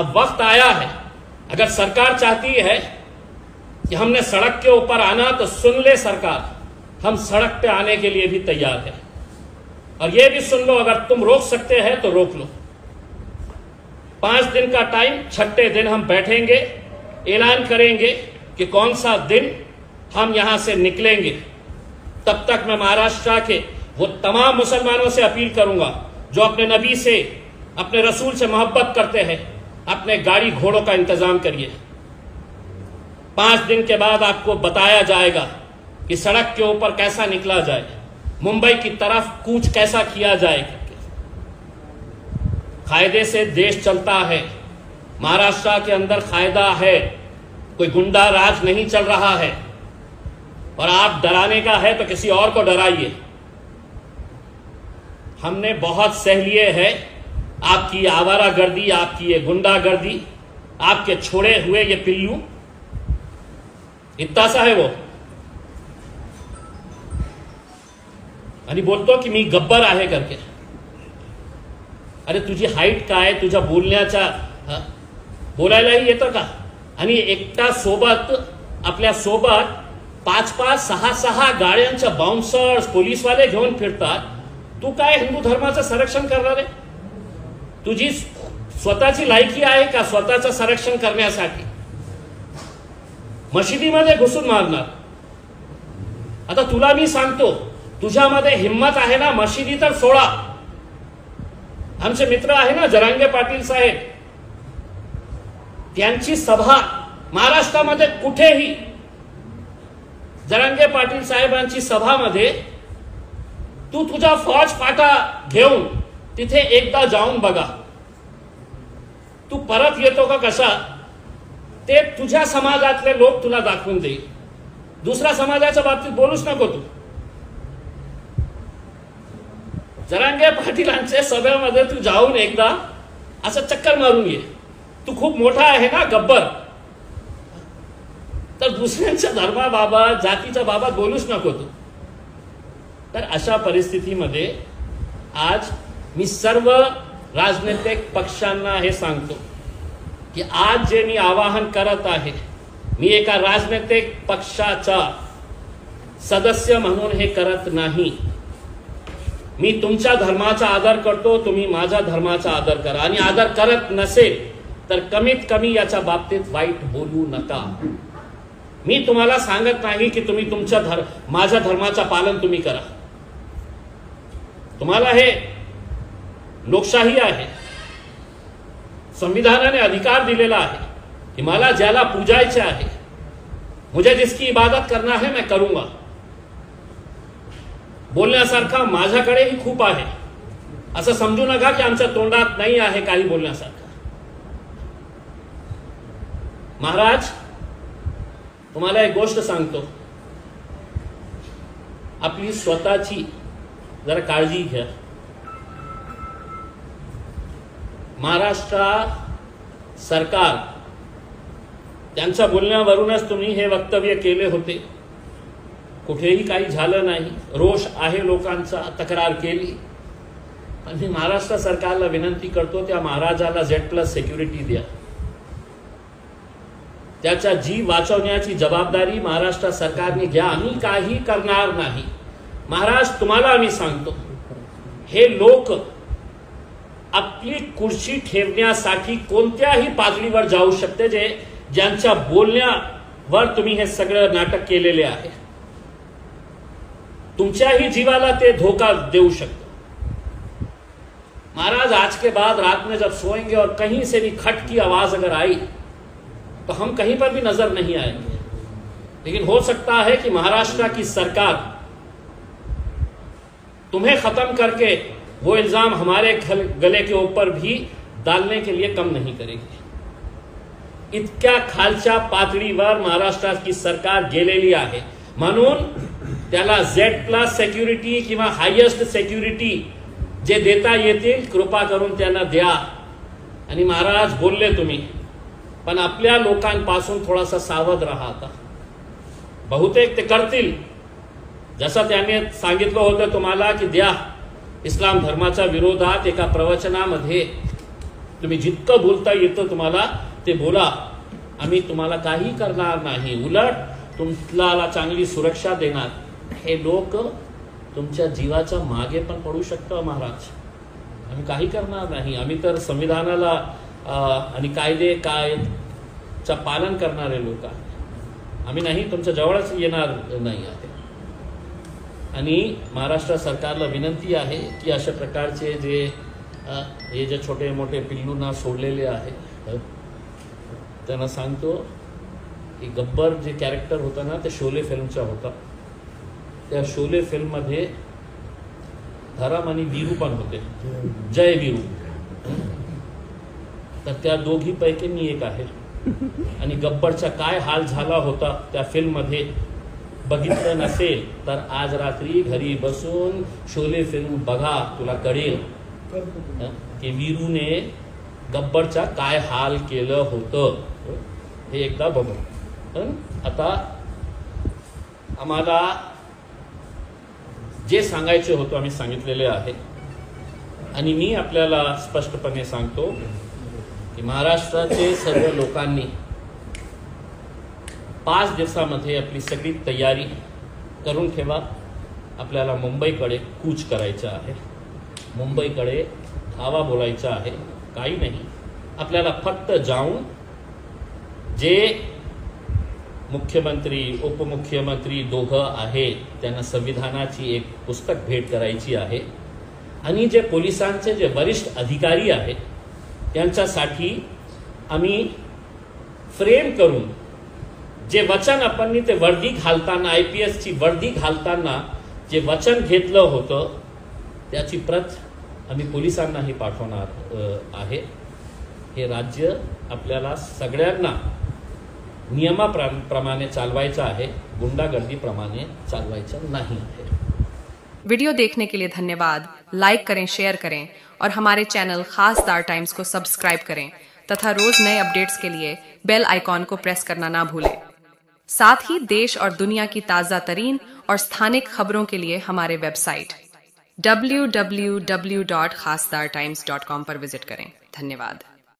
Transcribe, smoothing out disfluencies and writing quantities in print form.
अब वक्त आया है, अगर सरकार चाहती है कि हमने सड़क के ऊपर आना तो सुन ले सरकार, हम सड़क पे आने के लिए भी तैयार है। और ये भी सुन लो, अगर तुम रोक सकते हैं तो रोक लो। 5 दिन का टाइम, 6ठे दिन हम बैठेंगे, ऐलान करेंगे कि कौन सा दिन हम यहां से निकलेंगे। तब तक मैं महाराष्ट्र के वो तमाम मुसलमानों से अपील करूंगा जो अपने नबी से, अपने रसूल से मोहब्बत करते हैं, अपने गाड़ी घोड़ों का इंतजाम करिए। 5 दिन के बाद आपको बताया जाएगा कि सड़क के ऊपर कैसा निकला जाए, मुंबई की तरफ कूच कैसा किया जाए। कायदे से देश चलता है, महाराष्ट्र के अंदर कायदा है, कोई गुंडा राज नहीं चल रहा है। और आप डराने का है तो किसी और को डराइए। हमने बहुत सह लिए है आपकी आवारागर्दी, आपकी ये गुंडागर्दी, आपके छोड़े हुए ये पिल्लू। इतना सा है वो, आणि बोलतो की मी गब्बर आहे करके। अरे तुझी हाईट काय, तुझ्या बोलण्याचा बोलायलाही येतं का? आणि एकटा सोबत, आपल्या सोबत 5-5, 6-6 गाड्यांच्या बाउन्सर्स, पोलीसवाले घेऊन फिरतात। तू काय हिंदू धर्माचं संरक्षण करणार आहे? तुझी स्वतःची लायकी आहे का स्वतःचं संरक्षण करण्यासाठी? मशिदीमध्ये घुसून मारणार। आता तुला मी सांगतो, तुझ्यामध्ये हिम्मत आहे ना, मशिदी तर सोडा। आमचे मित्र आहे ना जरांगे पाटील साहेब, त्यांची सभा महाराष्ट्रामध्ये कुठेही, जरांगे पाटील साहेबांची सभामध्ये तू तुझा फौज फाटा घेऊन तिथे एकदा जाऊन बघा। तू परत येतो का कसा ते तुझ्या समाजातले लोक तुला दाखवून देईल। दुसऱ्या समाजाच्या बाबतीत बोलूच नको तू। जरांगे पाटीलांच्या सभेमध्ये तू जाऊन एकदा असं चक्कर मारून ये। तू खूप मोठा आहे ना गब्बर, तर दुसऱ्यांच्या धर्माबाबत, जातीच्या बाबत बोलूच नको तू। तर अशा परिस्थितीमध्ये आज मी सर्व राजनैतिक पक्षांना हे सांगतो की आज जे मी आवाहन करत आहे, मी एका राजनैतिक पक्षाचा सदस्य म्हणून हे करत नाही। मी तुमच्या धर्माचा आदर करतो, तुम्ही माझ्या धर्माचा आदर करा। आणि आदर करत नसेल तर कमीत कमी याच्या बाबतीत वाईट बोलू नका। मी तुम्हाला सांगत नाही की तुम्ही तुमच्या माझ्या धर्माचा पालन तुम्ही करा। तुम्हाला हे लोकशाही आहे, संविधानाने अधिकार दिलेला आहे कि मला ज्याला पूजायचे आहे, मुझे जिसकी इबादत करना है मैं करूंगा। बोलण्यासारखा माझ्याकडेही खूप आहे, असं समजू नका की आमच्या तोंडात नाही आहे काही बोलण्यासारखं। महाराज, तुम्हाला एक गोष्ट सांगतो, आपली स्वतःची जरा काळजी घ्या। महाराष्ट्र सरकार, त्यांच्या बोलण्यावरूनच तुम्ही हे वक्तव्य केले होते, कुठेही काही झालं नाही। रोष आहे लोकांचा, तक्रार केली। पण मी महाराष्ट्र सरकारला विनंती करतो, त्या महाराजाला Z+ सिक्युरिटी द्या। त्याचा जीव वाचवण्याची जबाबदारी महाराष्ट्र सरकारने घ्या। आम्ही काही करणार नाही। महाराज, तुम्हाला आम्ही सांगतो, हे लोक आपली कुर्सी ठेवण्यासाठी कोणत्याही पातळीवर जाऊ शकते, ज्यांच्या बोलण्यावर तुम्ही हे सगळं नाटक केलेले आहे। तुमच्याही जीवाला ते धोखा देऊ शकते। महाराज, आज के बाद रात में जब सोएंगे और कहीं से भी खट की आवाज अगर आई तो हम कहीं पर भी नजर नहीं आएंगे। लेकिन हो सकता है कि महाराष्ट्र की सरकार तुम्हें खत्म करके वो इल्जाम हमारे गले के ऊपर भी डालने के लिए कम नहीं करेगी। इतक्या खालच्या पातळीवर महाराष्ट्राची सरकार गेलेली आहे, म्हणून त्याला Z+ सिक्युरिटी किंवा हायेस्ट सिक्युरिटी जे देता येतील कृपा करून त्यांना द्या। आणि महाराज, बोलले तुम्ही, पण आपल्या लोकांपासून थोडासा सावध राहा। आता बहुतेक ते करतील, जसं त्यांनी सांगितलं होतं तुम्हाला की द्या। इस्लाम धर्माच्या विरोधात एका प्रवचनामध्ये तुम्ही जितकं बोलता येतं तुम्हाला ते बोला, आम्ही तुम्हाला काही करणार नाही, उलट तुम्हाला चांगली सुरक्षा देणार. हे लोक तुमच्या जीवाच्या मागे पण पडू शकतं महाराज. आम्ही काही करणार नाही. आम्ही तर संविधानाला आणि कायद्याचं पालन करणारे लोक आहे. आम्ही नाही तुमच्या जवळच येणार नाही आहे. आणि महाराष्ट्र सरकारला विनंती आहे की अशा प्रकारचे हे जे छोटे मोठे पिल्लूंना सोडलेले आहे त्यांना सांगतो की गब्बर जे कॅरेक्टर होतं ना ते शोले फिल्मचा होता. त्या शोले फिल्ममध्ये धरम आणि वीरू पण होते, जय वीरू. तर त्या दोघीपैकी मी एक आहे. आणि गब्बरचा काय हाल झाला होता त्या फिल्ममध्ये बघितलं नसेल तर आज रात्री घरी बसून शोले फिल्म बघा, तुला कळेल की वीरूने गब्बरचा काय हाल केलं होतं. हे एकदा बघू. आता आम्हाला जे सांगायचे होतं आम्ही सांगितलेले आहे. आणि मी आपल्याला स्पष्टपणे सांगतो की महाराष्ट्राचे सर्व लोकांनी 5 दिवसामध्ये आपली सगळी तयारी करून ठेवा. आपल्याला मुंबईकडे कूच करायचं आहे, मुंबईकडे धावा बोलायचा आहे. काही नाही, आपल्याला फक्त जाऊन जे मुख्यमंत्री उपमुख्यमंत्री दोघं आहेत त्यांना संविधानाची एक पुस्तक भेट करायची आहे. आणि जे पोलिसांचे जे वरिष्ठ अधिकारी आहेत त्यांच्यासाठी आम्ही फ्रेम करून जे वचन आपण ते वर्दी घालताना IPSची वर्दी घालताना जे वचन घेतलं होतं त्याची प्रत आम्ही पोलिसांनाही पाठवणार आहे. हे राज्य आपल्याला सगळ्यांना नियमाप्रमाणे चालवायचं आहे, गुंडागर्दीप्रमाणे चालवायचं नहीं है. वीडियो देखने के लिए धन्यवाद. लाइक करें, शेयर करें और हमारे चैनल खासदार टाइम्स को सब्सक्राइब करें तथा रोज नए अपडेट्स के लिए बेल आइकॉन को प्रेस करना ना भूलें. साथ ही देश और दुनिया की ताजा तरीन और स्थानिक खबरों के लिए हमारे वेबसाइट www.khasdartimes.com पर विजिट करें. धन्यवाद.